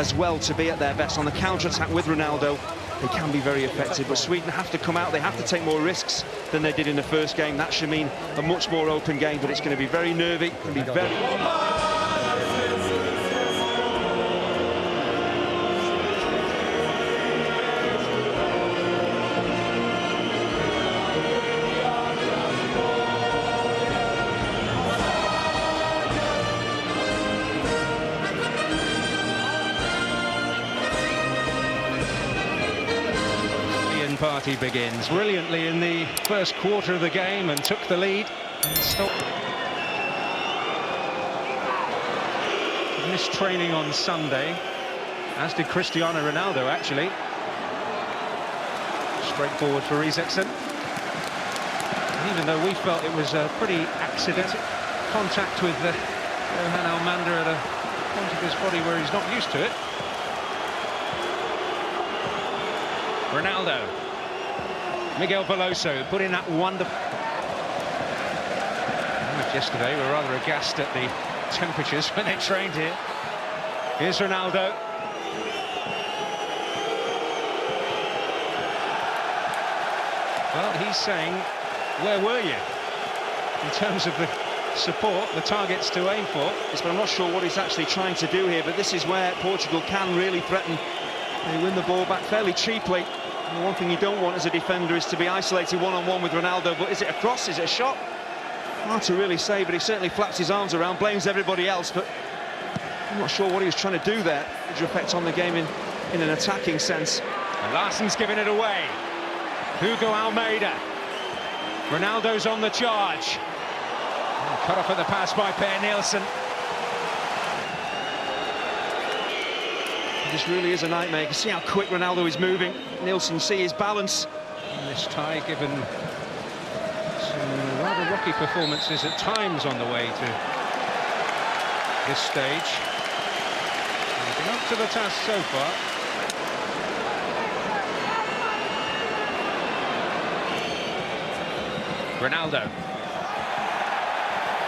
as well to be at their best. On the counter-attack with Ronaldo, they can be very effective, but Sweden have to come out, they have to take more risks than they did in the first game. That should mean a much more open game, but it's going to be very nervy, it can be very... Party begins brilliantly in the first quarter of the game and took the lead. Missed training on Sunday, as did Cristiano Ronaldo, actually. Straightforward for Isaacson. And even though we felt it was a pretty accidental contact with Johan Almander at a point of his body where he's not used to it. Ronaldo. Miguel Veloso put in that wonderful... Yesterday we were rather aghast at the temperatures when they trained here. Here's Ronaldo. Well, he's saying, where were you? In terms of the support, the targets to aim for. Yes, but I'm not sure what he's actually trying to do here, but this is where Portugal can really threaten. They win the ball back fairly cheaply. And the one thing you don't want as a defender is to be isolated one-on-one with Ronaldo, but is it a cross, is it a shot? Hard to really say, but he certainly flaps his arms around, blames everybody else, but I'm not sure what he was trying to do there. Major effect on the game in an attacking sense. And Larsson's giving it away. Hugo Almeida. Ronaldo's on the charge. Cut off at the pass by Per Nielsen. This really is a nightmare. You can see how quick Ronaldo is moving. Nielsen, see his balance. And this tie, given some rather rocky performances at times on the way to this stage. He's been up to the task so far. Ronaldo.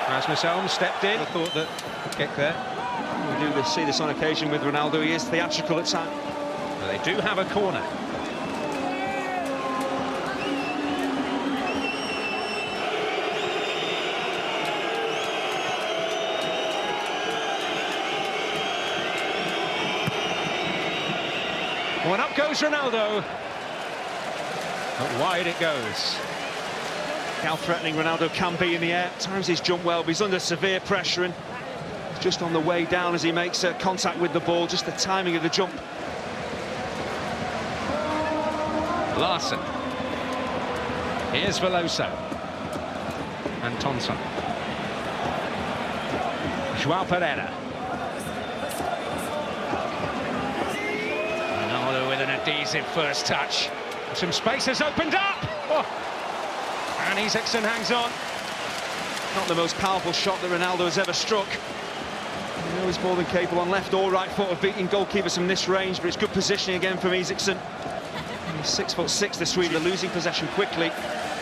Rasmus Elm stepped in. I thought that kick there. We do see this on occasion with Ronaldo. He is theatrical at times. Well, they do have a corner. Well, up goes Ronaldo. But wide it goes. How threatening Ronaldo can be in the air. At times he's jumped well, but he's under severe pressure and just on the way down as he makes contact with the ball, just the timing of the jump. Larsson. Here's Veloso. And Thompson. João Pereira. Ronaldo with an adhesive first touch. Some space has opened up. Oh. And Isaacson hangs on. Not the most powerful shot that Ronaldo has ever struck. You know, he's more than capable on left or right foot of beating goalkeepers from this range, but it's good positioning again from Isaacson. He's 6'6", the Swede. They're losing possession quickly,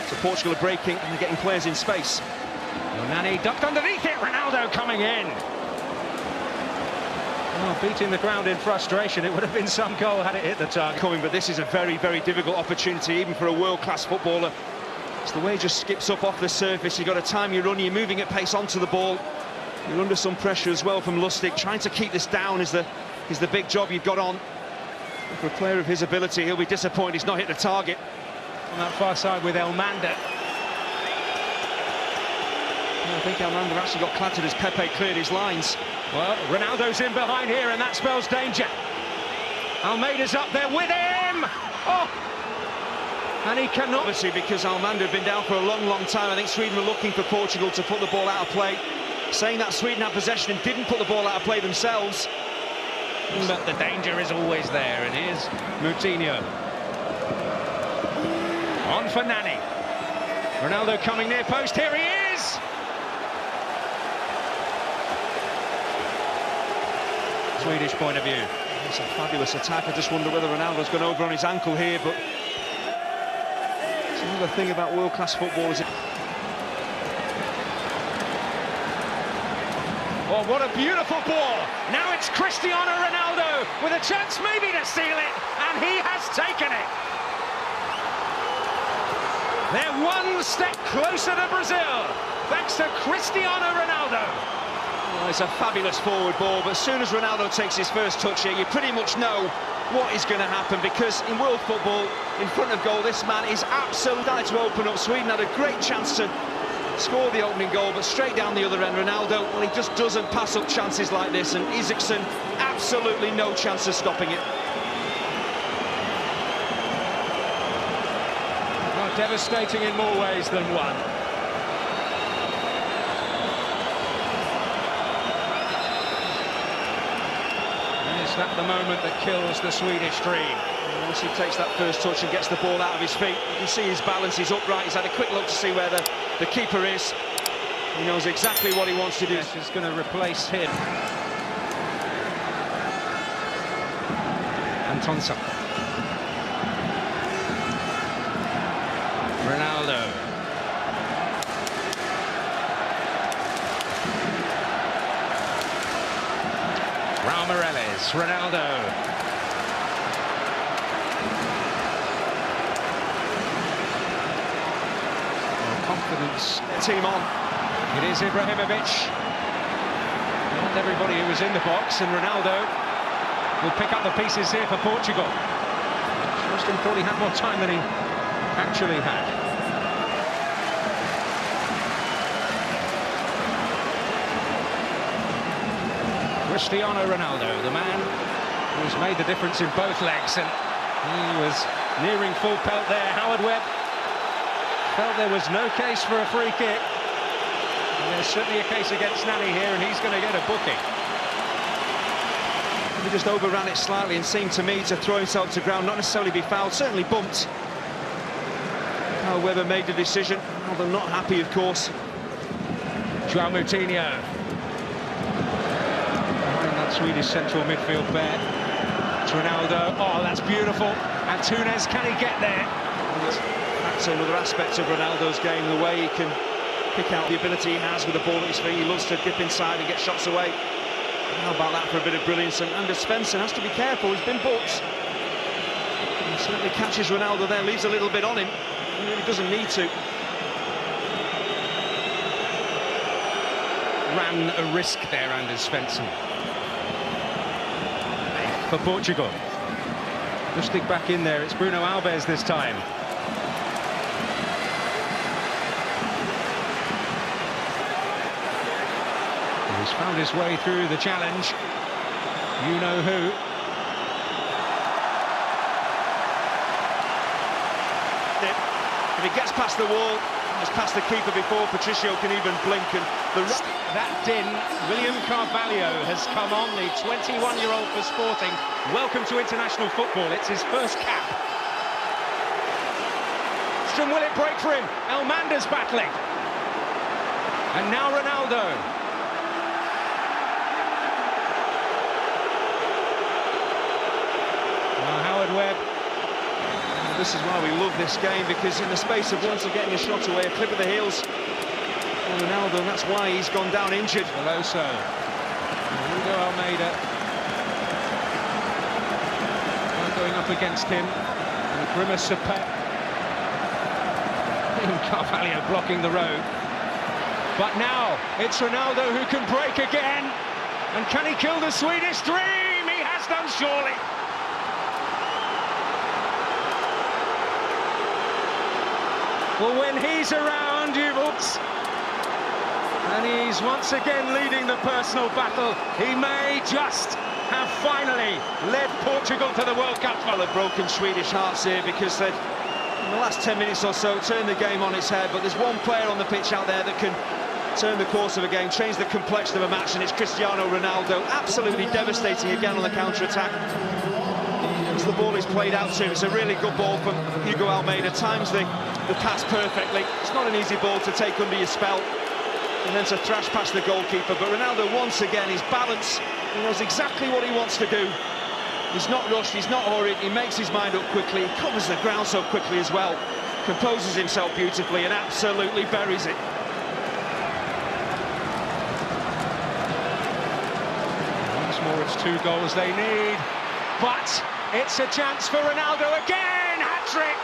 so Portugal are breaking and they're getting players in space. Nani ducked underneath it, Ronaldo coming in. Oh, beating the ground in frustration. It would have been some goal had it hit the target. Coming, but this is a very, very difficult opportunity, even for a world-class footballer. It's the way he just skips up off the surface. You've got to time your run, you're moving at pace onto the ball. You're under some pressure as well from Lustig. Trying to keep this down is the big job you've got on. For a player of his ability, he'll be disappointed he's not hit the target. On that far side with Elmander. I think Almander actually got clattered as Pepe cleared his lines. Well, Ronaldo's in behind here, and that spells danger. Almeida's up there with him! Oh! And he cannot... Obviously, because Almander had been down for a long, long time, I think Sweden were looking for Portugal to put the ball out of play. Saying that Sweden had possession and didn't put the ball out of play themselves. But the danger is always there, and here's Moutinho. On for Nani. Ronaldo coming near post, here he is! Swedish point of view. It's a fabulous attack. I just wonder whether Ronaldo's gone over on his ankle here, but it's another thing about world-class football is Oh, what a beautiful ball. Now it's Cristiano Ronaldo with a chance maybe to seal it, and he has taken it. They're one step closer to Brazil, thanks to Cristiano Ronaldo. Well, it's a fabulous forward ball, but as soon as Ronaldo takes his first touch here, you pretty much know what is going to happen, because in world football, in front of goal, this man is absolutely starting to open up. Sweden had a great chance to score the opening goal, but straight down the other end, Ronaldo, well, he just doesn't pass up chances like this, and Isaacson, absolutely no chance of stopping it. Oh, devastating in more ways than one. And is that the moment that kills the Swedish dream? Once he takes that first touch and gets the ball out of his feet, you can see his balance, he's upright, he's had a quick look to see where the keeper is. He knows exactly what he wants to do. Yes, he's going to replace him. Antonsen. Ronaldo. Raul Morales, Ronaldo. Confidence. Team on. It is Ibrahimovic. And everybody who was in the box, and Ronaldo will pick up the pieces here for Portugal. Justin thought he had more time than he actually had. Cristiano Ronaldo, the man who's made the difference in both legs, and he was nearing full pelt there. Howard Webb felt there was no case for a free kick. And there's certainly a case against Nani here, and he's going to get a booking. He just overran it slightly and seemed to me to throw himself to ground, not necessarily be fouled, certainly bumped. How Webber made the decision, although not happy, of course. João Moutinho. Behind that Swedish central midfield pair. It's Ronaldo. Oh, that's beautiful. And Túnez, can he get there? That's another aspect of Ronaldo's game, the way he can pick out the ability he has with the ball at his feet. He loves to dip inside and get shots away. How about that for a bit of brilliance? And Anders Svensson has to be careful, he's been booked. He certainly catches Ronaldo there, leaves a little bit on him. He really doesn't need to. Ran a risk there, Anders Svensson. For Portugal. Just dig back in there, it's Bruno Alves this time. He's found his way through the challenge. You know who. If he gets past the wall, has passed the keeper before Patricio can even blink. And that din, William Carvalho has come on, the 21-year-old for Sporting. Welcome to international football. It's his first cap. Will it break for him? Elmander's battling. And now Ronaldo. Howard Webb. This is why we love this game, because in the space of once getting a shot away, a clip of the heels, Ronaldo, and that's why he's gone down injured. Veloso. Hugo Almeida. Going up against him. And Grimace Pep. Carvalho blocking the road. But now it's Ronaldo who can break again. And can he kill the Swedish dream? He has done, surely. Well, when he's around, you books. And he's once again leading the personal battle. He may just have finally led Portugal to the World Cup. Well, they've broken Swedish hearts here, because they've, in the last 10 minutes or so, turned the game on its head. But there's one player on the pitch out there that can turn the course of a game, change the complexion of a match, and it's Cristiano Ronaldo. Absolutely devastating again on the counter-attack. As the ball is played out to him, it's a really good ball from Hugo Almeida. Times the pass perfectly. It's not an easy ball to take under your spell and then to thrash past the goalkeeper. But Ronaldo, once again, his balance, he knows exactly what he wants to do. He's not rushed, he's not hurried, he makes his mind up quickly, he covers the ground so quickly as well, composes himself beautifully and absolutely buries it. It's 2 goals they need, but it's a chance for Ronaldo again, hat-trick!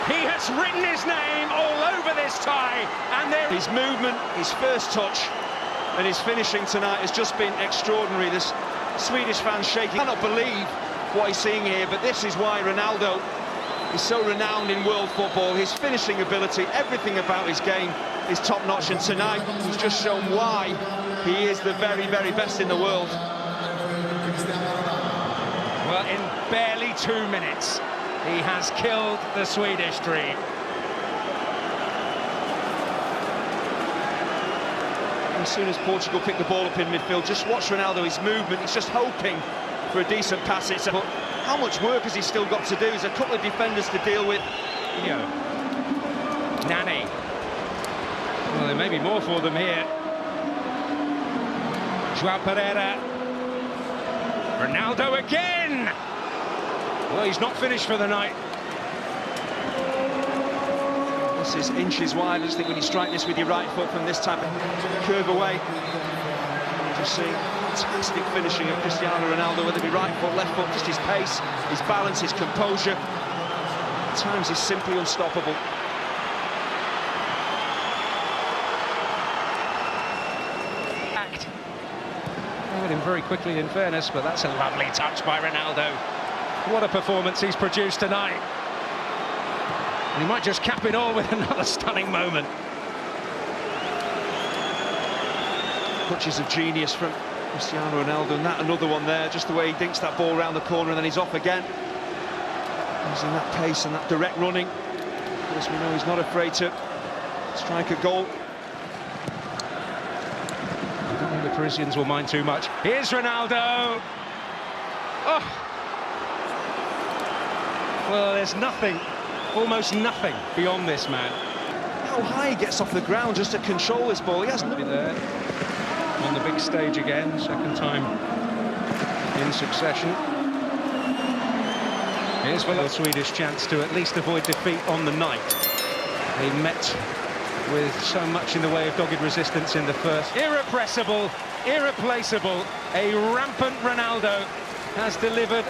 He has written his name all over this tie, and there... His movement, his first touch, and his finishing tonight has just been extraordinary. This Swedish fans shaking. I cannot believe what he's seeing here, but this is why Ronaldo is so renowned in world football. His finishing ability, everything about his game is top-notch, and tonight he's just shown why he is the very, very best in the world. Well, in barely 2 minutes, he has killed the Swedish dream. As soon as Portugal pick the ball up in midfield, just watch Ronaldo, his movement, he's just hoping for a decent pass. But how much work has he still got to do? There's a couple of defenders to deal with. Nani. Well, there may be more for them here. João Pereira. Ronaldo again! Well, he's not finished for the night. This is inches wide. I just think when you strike this with your right foot from this type of curve away, you just see fantastic finishing of Cristiano Ronaldo, whether it be right foot, left foot, just his pace, his balance, his composure. At times he's simply unstoppable. Covered him very quickly, in fairness, but that's a lovely touch by Ronaldo. What a performance he's produced tonight. And he might just cap it all with another stunning moment. Touches of genius from Cristiano Ronaldo, and that another one there, just the way he dinks that ball around the corner and then he's off again. Using that pace and that direct running. Of course, we know he's not afraid to strike a goal. I don't think the Parisians will mind too much. Here's Ronaldo! Oh! Well, there's nothing, almost nothing beyond this man. How high he gets off the ground just to control this ball. He has Be there on the big stage again, second time in succession. Here's for the Swedish chance to at least avoid defeat on the night. They met with so much in the way of dogged resistance in the first. Irrepressible, irreplaceable, a rampant Ronaldo has delivered.